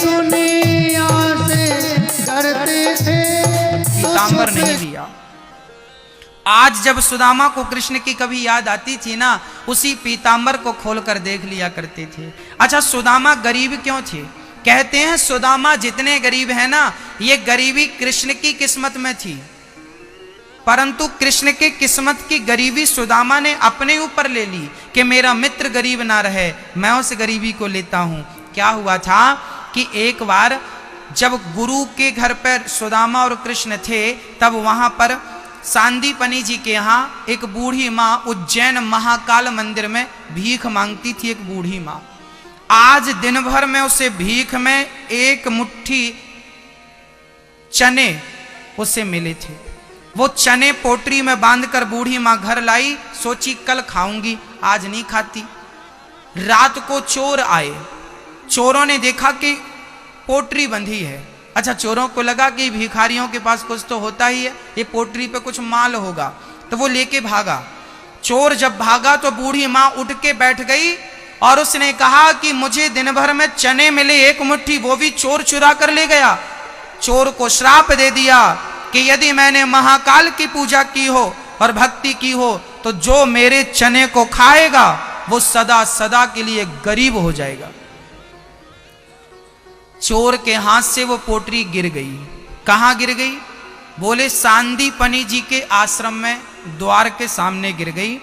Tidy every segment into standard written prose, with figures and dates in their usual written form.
दुनिया से डरते थे, पीतांबर नहीं लिया। आज जब सुदामा को कृष्ण की कभी याद आती थी ना, उसी पीतांबर को खोलकर देख लिया करते थे। अच्छा, सुदामा गरीब क्यों थे? कहते हैं सुदामा जितने गरीब है ना, ये गरीबी कृष्ण की किस्मत में थी, परंतु कृष्ण के किस्मत की गरीबी सुदामा ने अपने ऊपर ले ली कि मेरा मित्र गरीब ना रहे, मैं उस गरीबी को लेता हूं। क्या हुआ था कि एक बार जब गुरु के घर पर सुदामा और कृष्ण थे, तब वहां पर सांदीपनी जी के यहाँ एक बूढ़ी माँ उज्जैन महाकाल मंदिर में भीख मांगती थी। एक बूढ़ी माँ, आज दिन भर में उसे भीख में एक मुट्ठी चने उसे मिले थे। वो चने पोटरी में बांधकर बूढ़ी माँ घर लाई, सोची कल खाऊंगी, आज नहीं खाती। रात को चोर आए, चोरों ने देखा कि पोटरी बंधी है। अच्छा, चोरों को लगा कि भिखारियों के पास कुछ तो होता ही है, ये पोटरी पे कुछ माल होगा, तो वो लेके भागा। चोर जब भागा तो बूढ़ी माँ उठ के बैठ गई और उसने कहा कि मुझे दिन भर में चने मिले एक मुट्ठी, वो भी चोर चुरा कर ले गया। चोर को श्राप दे दिया कि यदि मैंने महाकाल की पूजा की हो और भक्ति की हो तो जो मेरे चने को खाएगा वो सदा सदा के लिए गरीब हो जाएगा। चोर के हाथ से वो पोटरी गिर गई। कहां गिर गई? बोले सांदीपनी जी के आश्रम में द्वार के सामने गिर गई।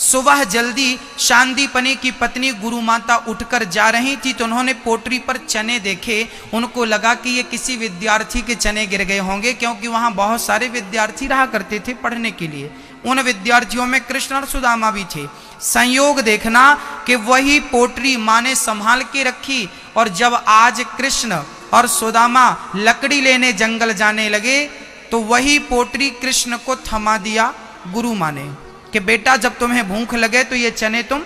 सुबह जल्दी सांदीपनी की पत्नी गुरु माता उठकर जा रही थी तो उन्होंने पोटरी पर चने देखे। उनको लगा कि ये किसी विद्यार्थी के चने गिर गए होंगे, क्योंकि वहां बहुत सारे विद्यार्थी रहा करते थे पढ़ने के लिए। उन विद्यार्थियों में कृष्ण और सुदामा भी थे। संयोग देखना कि वही पोटरी माँ ने संभाल के रखी, और जब आज कृष्ण और सुदामा लकड़ी लेने जंगल जाने लगे तो वही पोटरी कृष्ण को थमा दिया गुरु माँ ने कि बेटा जब तुम्हें भूख लगे तो ये चने तुम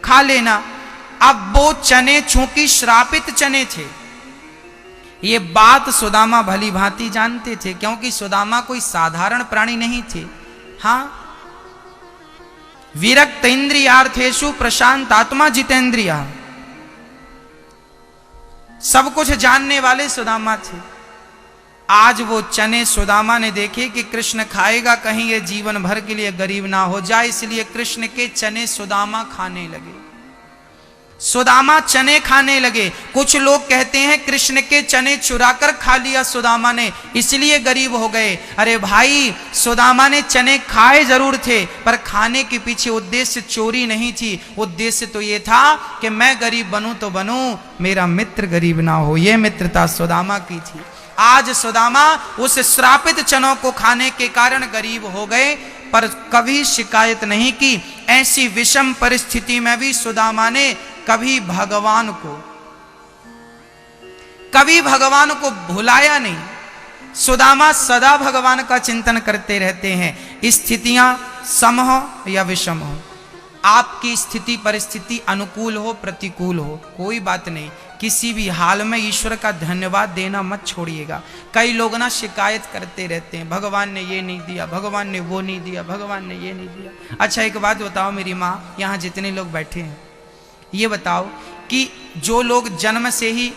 खा लेना। अब वो चने चूंकि श्रापित चने थे, ये बात सुदामा भली भांति जानते थे, क्योंकि सुदामा कोई साधारण प्राणी नहीं थे। हाँ, विरक्त इंद्रियार्थेषु प्रशांत आत्मा जितेंद्रिया, सब कुछ जानने वाले सुदामा थे। आज वो चने सुदामा ने देखे कि कृष्ण खाएगा, कहीं ये जीवन भर के लिए गरीब ना हो जाए, इसलिए कृष्ण के चने सुदामा खाने लगे। सुदामा चने खाने लगे। कुछ लोग कहते हैं कृष्ण के चने चुराकर खा लिया सुदामा ने, इसलिए गरीब हो गए। अरे भाई, सुदामा ने चने खाए जरूर थे, पर खाने के पीछे उद्देश्य चोरी नहीं थी। उद्देश्य तो ये था कि मैं गरीब बनूं तो बनूं, मेरा मित्र गरीब ना हो। यह मित्रता सुदामा की थी। आज सुदामा उस श्रापित चनों को खाने के कारण गरीब हो गए, पर कभी शिकायत नहीं की। ऐसी विषम परिस्थिति में भी सुदामा ने कभी भगवान को भुलाया नहीं। सुदामा सदा भगवान का चिंतन करते रहते हैं। स्थितियां सम हो या विषम हो, आपकी स्थिति परिस्थिति अनुकूल हो प्रतिकूल हो, कोई बात नहीं, किसी भी हाल में ईश्वर का धन्यवाद देना मत छोड़िएगा। कई लोग ना शिकायत करते रहते हैं, भगवान ने ये नहीं दिया, भगवान ने वो नहीं दिया, भगवान ने ये नहीं दिया। अच्छा, एक बात बताओ मेरी माँ, यहाँ जितने लोग बैठे हैं, ये बताओ कि जो लोग जन्म से ही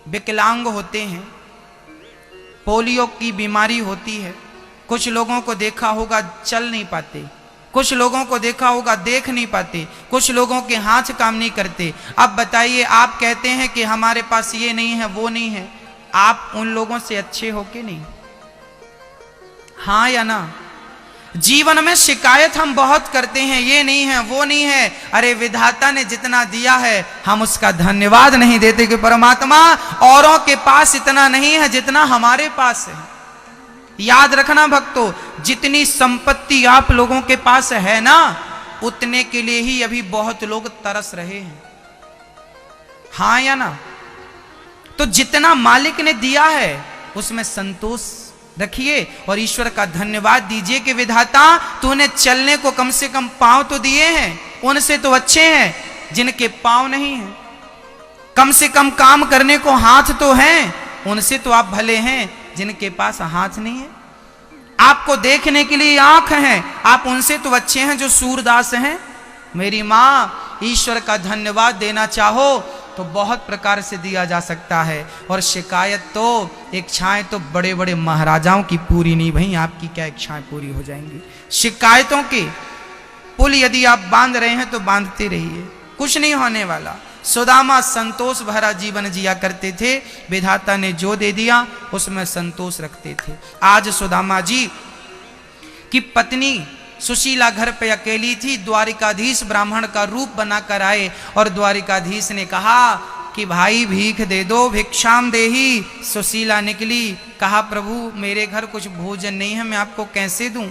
विकलांग होते हैं, पोलियो की बीमारी होती है, कुछ लोगों को देखा होगा चल नहीं पाते, कुछ लोगों को देखा होगा देख नहीं पाते, कुछ लोगों के हाथ काम नहीं करते। अब बताइए, आप कहते हैं कि हमारे पास ये नहीं है वो नहीं है, आप उन लोगों से अच्छे हो कि नहीं? हाँ या ना? जीवन में शिकायत हम बहुत करते हैं, ये नहीं है वो नहीं है। अरे विधाता ने जितना दिया है हम उसका धन्यवाद नहीं देते कि परमात्मा औरों के पास इतना नहीं है जितना हमारे पास है। याद रखना भक्तों, जितनी संपत्ति आप लोगों के पास है ना, उतने के लिए ही अभी बहुत लोग तरस रहे हैं। हाँ या ना? तो जितना मालिक ने दिया है उसमें संतोष रखिए और ईश्वर का धन्यवाद दीजिए कि विधाता तूने चलने को कम से कम पांव तो दिए हैं, उनसे तो अच्छे हैं जिनके पांव नहीं हैं। कम से कम काम करने को हाथ तो हैं, उनसे तो आप भले हैं जिनके पास हाथ नहीं है। आपको देखने के लिए आंख है, आप उनसे तो अच्छे हैं जो सूरदास हैं। मेरी माँ, ईश्वर का धन्यवाद देना चाहो तो बहुत प्रकार से दिया जा सकता है। और शिकायत तो, इच्छाएं तो बड़े बड़े महाराजाओं की पूरी नहीं भई, आपकी क्या इच्छाएं पूरी हो जाएंगी। शिकायतों के पुल यदि आप बांध रहे हैं तो बांधते रहिए, कुछ नहीं होने वाला। सुदामा संतोष भरा जीवन जिया करते थे, विधाता ने जो दे दिया उसमें संतोष रखते थे। आज सुदामा जी की पत्नी सुशीला घर पे अकेली थी, द्वारिकाधीश ब्राह्मण का रूप बनाकर आए और द्वारिकाधीश ने कहा कि भाई भीख दे दो, भिक्षाम देही। सुशीला निकली, कहा प्रभु मेरे घर कुछ भोजन नहीं है, मैं आपको कैसे दूं।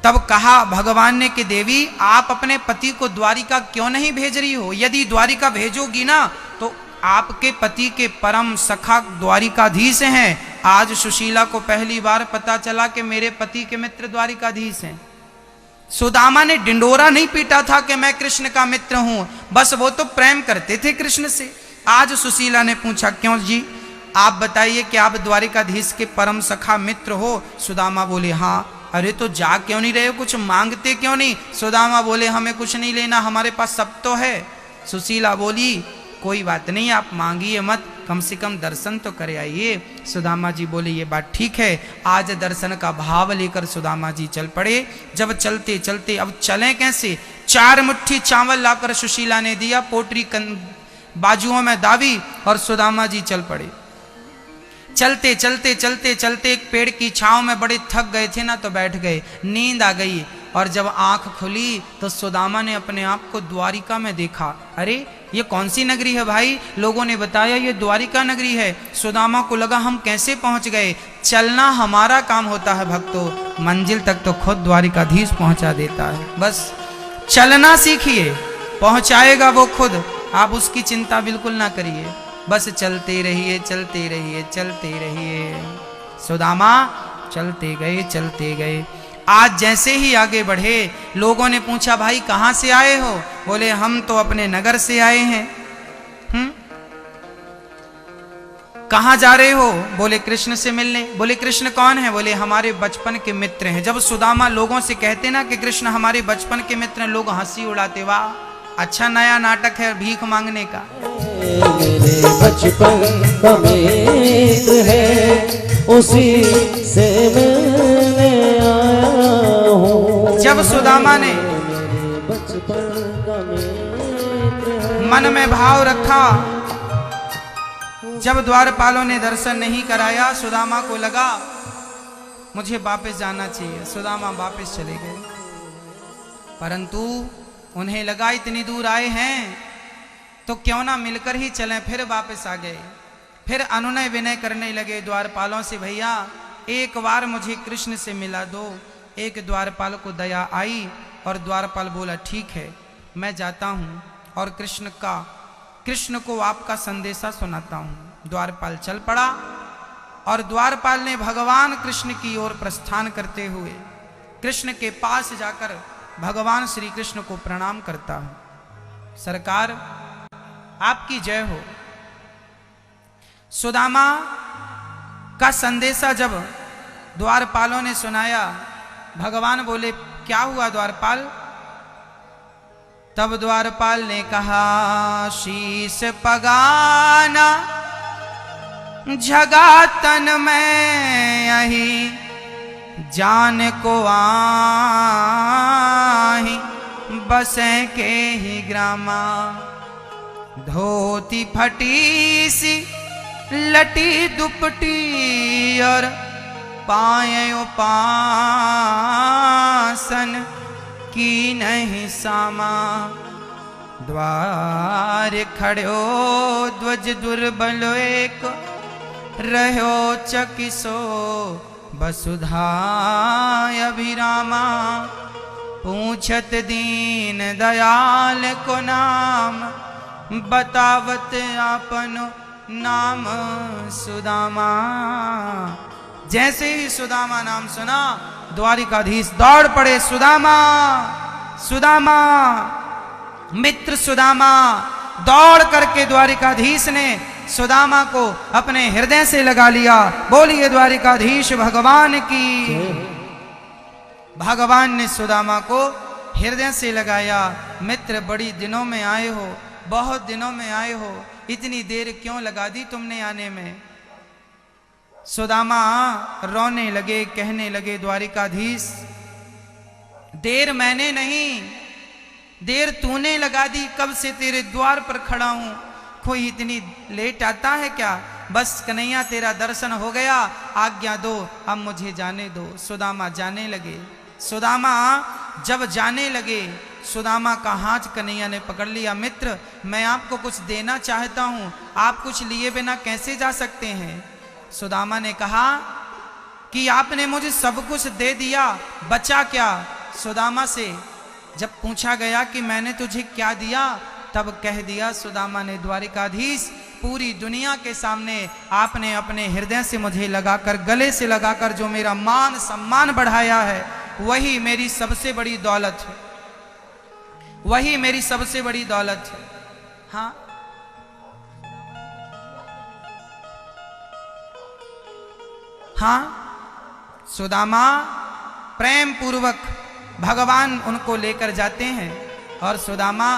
तब कहा भगवान ने कि देवी आप अपने पति को द्वारिका क्यों नहीं भेज रही हो, यदि द्वारिका भेजोगी ना तो आपके पति के परम सखा द्वारिकाधीश हैं। आज सुशीला को पहली बार पता चला कि मेरे पति के मित्र द्वारिकाधीश हैं। सुदामा ने डिंडोरा नहीं पीटा था कि मैं कृष्ण का मित्र हूं, बस वो तो प्रेम करते थे कृष्ण से। आज सुशीला ने पूछा क्यों जी, आप बताइए कि आप द्वारिकाधीश के परम सखा मित्र हो। सुदामा बोले हाँ। अरे तो जा क्यों नहीं रहे हो, कुछ मांगते क्यों नहीं। सुदामा बोले हमें कुछ नहीं लेना, हमारे पास सब तो है। सुशीला बोली कोई बात नहीं, आप मांगिए मत, कम से कम दर्शन तो करे आइए। सुदामा जी बोले ये बात ठीक है। आज दर्शन का भाव लेकर सुदामा जी चल पड़े। जब चलते चलते, अब चलें कैसे, 4 मुट्ठी चावल लाकर सुशीला ने दिया, पोटरी बाजुओं में दावी और सुदामा जी चल पड़े। चलते चलते चलते चलते एक पेड़ की छांव में बड़े थक गए थे ना, तो बैठ गए, नींद आ गई। और जब आंख खुली तो सुदामा ने अपने आप को द्वारिका में देखा। अरे ये कौन सी नगरी है भाई, लोगों ने बताया ये द्वारिका नगरी है। सुदामा को लगा हम कैसे पहुंच गए। चलना हमारा काम होता है भक्तों, मंजिल तक तो खुद द्वारिकाधीश पहुंचा देता है। बस चलना सीखिए, पहुंचाएगा वो खुद, आप उसकी चिंता बिल्कुल ना करिए। बस चलते रहिए चलते रहिए चलते रहिए। सुदामा चलते गए चलते गए। आज जैसे ही आगे बढ़े, लोगों ने पूछा भाई कहां से आए हो। बोले हम तो अपने नगर से आए हैं। कहां जा रहे हो। बोले कृष्ण से मिलने। बोले कृष्ण कौन है। बोले हमारे बचपन के मित्र हैं। जब सुदामा लोगों से कहते ना कि कृष्ण हमारे बचपन के मित्र हैं, लोग हंसी उड़ाते, वाह अच्छा नया नाटक है भीख मांगने का। मेरे बचपन का मित्र है, उसी से मिलने आया हूँ। जब सुदामा ने मन में भाव रखा, जब द्वारपालों ने दर्शन नहीं कराया, सुदामा को लगा मुझे वापस जाना चाहिए। सुदामा वापस चले गए, परंतु उन्हें लगा इतनी दूर आए हैं तो क्यों ना मिलकर ही चलें। फिर वापस आ गए, फिर अनुनय विनय करने लगे द्वारपालों से, भैया एक बार मुझे कृष्ण से मिला दो। एक द्वारपाल को दया आई और द्वारपाल बोला ठीक है मैं जाता हूँ और कृष्ण को आपका संदेशा सुनाता हूँ। द्वारपाल चल पड़ा और द्वारपाल ने भगवान कृष्ण की ओर प्रस्थान करते हुए कृष्ण के पास जाकर भगवान श्री कृष्ण को प्रणाम करता हूं। सरकार आपकी जय हो। सुदामा का संदेशा जब द्वारपालों ने सुनाया, भगवान बोले क्या हुआ द्वारपाल। तब द्वारपाल ने कहा शीश पगाना जगा तन में यही जान को आही बसे के ही ग्रामा। धोती फटी सी लटी दुपटी और पाए उपासन की नहीं सामा। द्वार खड़ो ध्वज दुर्बल एक रहो चकिसो वसुधाय अभिरामा। पूछत दीन दयाल को नाम बतावत आपन नाम सुदामा। जैसे ही सुदामा नाम सुना द्वारिकाधीश दौड़ पड़े। सुदामा सुदामा मित्र सुदामा। दौड़ करके द्वारिकाधीश ने सुदामा को अपने हृदय से लगा लिया। बोलिए द्वारिकाधीश भगवान की। भगवान ने सुदामा को हृदय से लगाया। मित्र बड़ी दिनों में आए हो, बहुत दिनों में आए हो, इतनी देर क्यों लगा दी तुमने आने में। सुदामा रोने लगे, कहने लगे, द्वारिकाधीश देर मैंने नहीं, देर तूने लगा दी। कब से तेरे द्वार पर खड़ा हूं, कोई इतनी लेट आता है क्या। बस कन्हैया तेरा दर्शन हो गया, आज्ञा दो, अब मुझे जाने दो। सुदामा जाने लगे। सुदामा जब जाने लगे, सुदामा का हाथ कन्हैया ने पकड़ लिया। मित्र, मैं आपको कुछ देना चाहता हूं, आप कुछ लिए बिना कैसे जा सकते हैं। सुदामा ने कहा कि आपने मुझे सब कुछ दे दिया, बचा क्या। सुदामा से जब पूछा गया कि मैंने तुझे क्या दिया, तब कह दिया सुदामा ने, द्वारिकाधीश पूरी दुनिया के सामने आपने अपने हृदय से मुझे लगाकर, गले से लगाकर जो मेरा मान सम्मान बढ़ाया है, वही मेरी सबसे बड़ी दौलत है, वही मेरी सबसे बड़ी दौलत है। हाँ, हाँ, सुदामा प्रेम पूर्वक भगवान उनको लेकर जाते हैं और सुदामा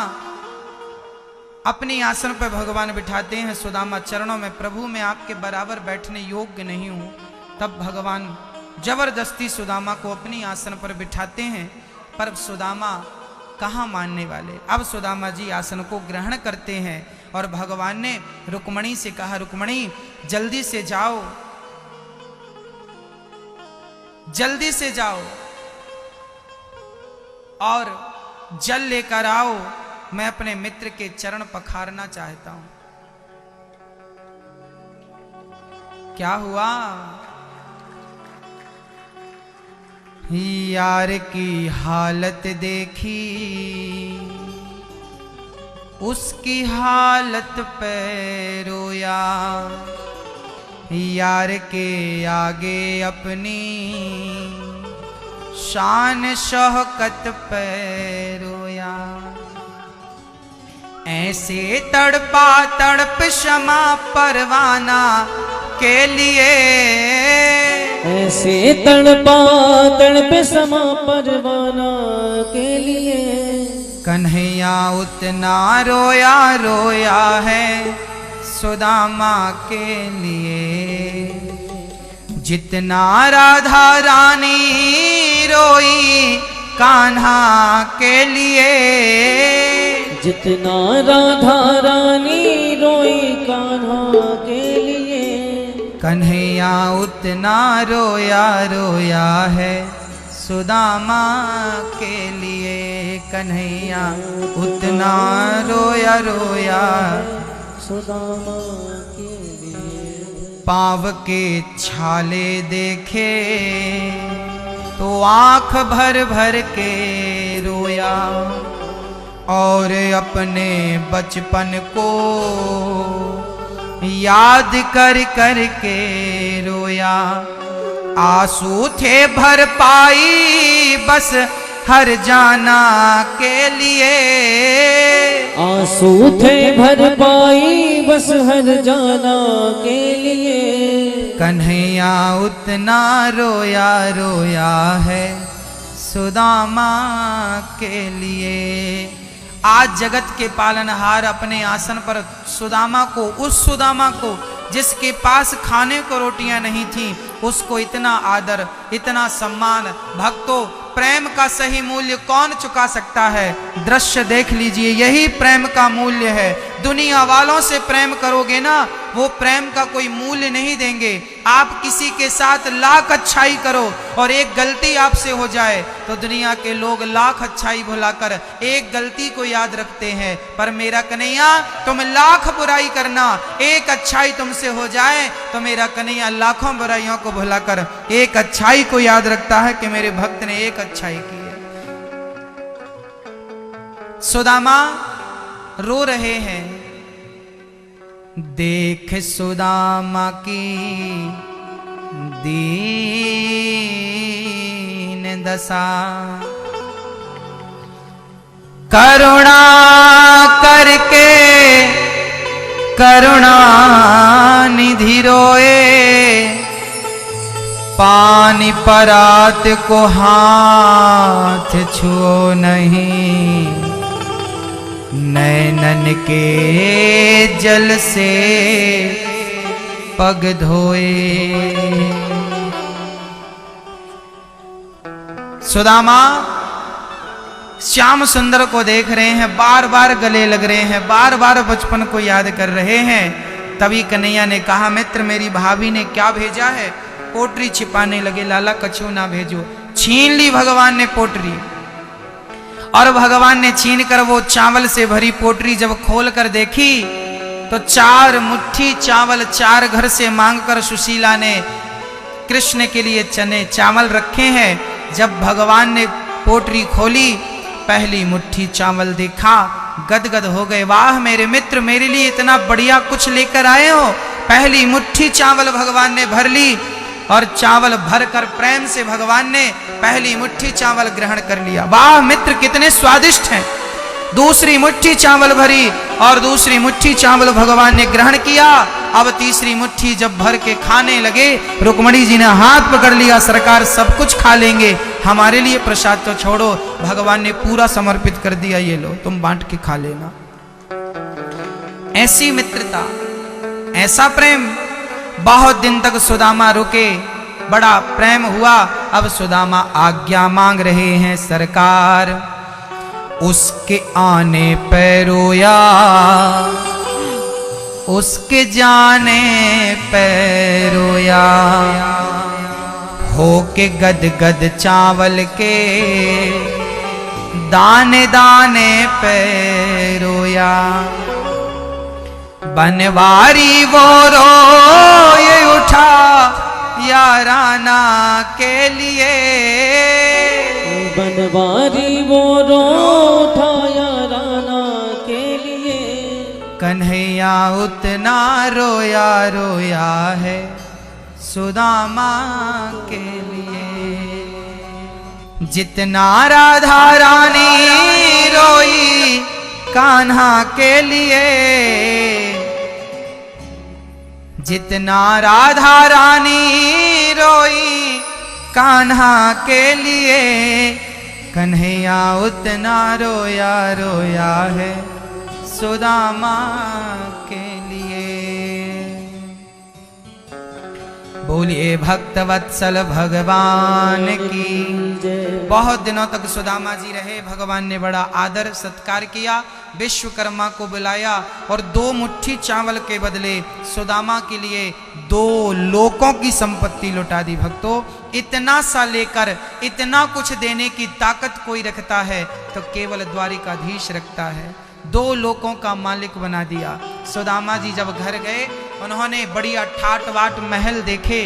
अपनी आसन पर भगवान बिठाते हैं। सुदामा चरणों में, प्रभु मैं आपके बराबर बैठने योग्य नहीं हूं। तब भगवान जबरदस्ती सुदामा को अपनी आसन पर बिठाते हैं, पर सुदामा कहाँ मानने वाले। अब सुदामा जी आसन को ग्रहण करते हैं और भगवान ने रुक्मणी से कहा, रुक्मणी जल्दी से जाओ, जल्दी से जाओ और जल लेकर आओ, मैं अपने मित्र के चरण पखारना चाहता हूं। क्या हुआ, यार की हालत देखी, उसकी हालत पे रोया, यार के आगे अपनी शान शौकत पे रोया। ऐसे तड़पा तड़प क्षमा परवाना के लिए, ऐसे तड़पा तड़प क्षमा परवाना के लिए, कन्हैया उतना रोया रोया है सुदामा के लिए, जितना राधा रानी रोई कान्हा के लिए, जितना राधा रानी रोई कान्हा के लिए, कन्हैया उतना रोया रोया है सुदामा के लिए, कन्हैया उतना रोया रोया सुदामा के लिए। पाँव के छाले देखे तो आंख भर भर के रोया, और अपने बचपन को याद कर कर के रोया। आंसू थे भर पाई बस हर जाना के लिए, आंसू थे भर पाई बस हर जाना के लिए, कन्हैया उतना रोया रोया है सुदामा के लिए। आज जगत के पालनहार अपने आसन पर सुदामा को, उस सुदामा को जिसके पास खाने को रोटियां नहीं थी, उसको इतना आदर, इतना सम्मान। भक्तों, प्रेम का सही मूल्य कौन चुका सकता है। दृश्य देख लीजिए, यही प्रेम का मूल्य है। दुनिया वालों से प्रेम करोगे ना, वो प्रेम का कोई मूल्य नहीं देंगे। आप किसी के साथ लाख अच्छाई करो और एक गलती आपसे हो जाए तो दुनिया के लोग लाख अच्छाई भुलाकर एक गलती को याद रखते हैं। पर मेरा कन्हैया, तुम लाख बुराई करना, एक अच्छाई तुमसे हो जाए तो मेरा कन्हैया लाखों बुराइयों को भुलाकर एक अच्छाई को याद रखता है कि मेरे भक्त ने एक अच्छाई की है। सुदामा रो रहे हैं। देख सुदामा की दीन दशा, करुणा करके करुणा निधि रोए, पानी परात को हाथ छुओ नहीं, नैनन के जल से पग धोए। सुदामा श्याम सुंदर को देख रहे हैं, बार बार गले लग रहे हैं, बार बार बचपन को याद कर रहे हैं। तभी कन्हैया ने कहा, मित्र मेरी भाभी ने क्या भेजा है? पोटरी छिपाने लगे, लाला कछु ना भेजो। छीन ली भगवान ने पोटरी, और भगवान ने छीन कर वो चावल से भरी पोटरी जब खोल कर देखी तो 4 मुट्ठी चावल 4 घर से मांगकर सुशीला ने कृष्ण के लिए चने चावल रखे हैं। जब भगवान ने पोटरी खोली, पहली मुट्ठी चावल देखा, गदगद हो गए। वाह मेरे मित्र, मेरे लिए इतना बढ़िया कुछ लेकर आए हो। पहली मुट्ठी चावल भगवान ने भर ली, और चावल भरकर प्रेम से भगवान ने पहली मुट्ठी चावल ग्रहण कर लिया। वाह मित्र, कितने स्वादिष्ट हैं। दूसरी मुट्ठी चावल भरी, और दूसरी मुट्ठी चावल भगवान ने ग्रहण किया। अब तीसरी मुट्ठी जब भर के खाने लगे, रुक्मणी जी ने हाथ पकड़ लिया, सरकार सब कुछ खा लेंगे, हमारे लिए प्रसाद तो छोड़ो। भगवान ने पूरा समर्पित कर दिया, ये लो तुम बांट के खा लेना। ऐसी मित्रता, ऐसा प्रेम। बहुत दिन तक सुदामा रुके, बड़ा प्रेम हुआ। अब सुदामा आज्ञा मांग रहे हैं, सरकार उसके आने पे रोया, उसके जाने पे रोया, हो के गद गद चावल के दाने दाने पे रोया। बनवारी वो रोए उठा याराना के लिए, बनवारी वो रो उठा याराना के लिए। कन्हैया उतना रोया रोया है सुदामा के लिए, जितना राधा रानी रोई कान्हा के लिए, जितना राधा रानी रोई कान्हा के लिए, कन्हैया उतना रोया रोया है सुदामा के लिए। बोलिए भक्तवत्सल भगवान की। बहुत दिनों तक सुदामा जी रहे, भगवान ने बड़ा आदर सत्कार किया, विश्वकर्मा को बुलाया, और 2 मुट्ठी चावल के बदले सुदामा के लिए 2 लोकों की संपत्ति लौटा दी। भक्तों, इतना सा लेकर इतना कुछ देने की ताकत कोई रखता है तो केवल द्वारिकाधीश रखता है। 2 लोकों का मालिक बना दिया। सुदामा जी जब घर गए, उन्होंने बढ़िया ठाट वाट महल देखे,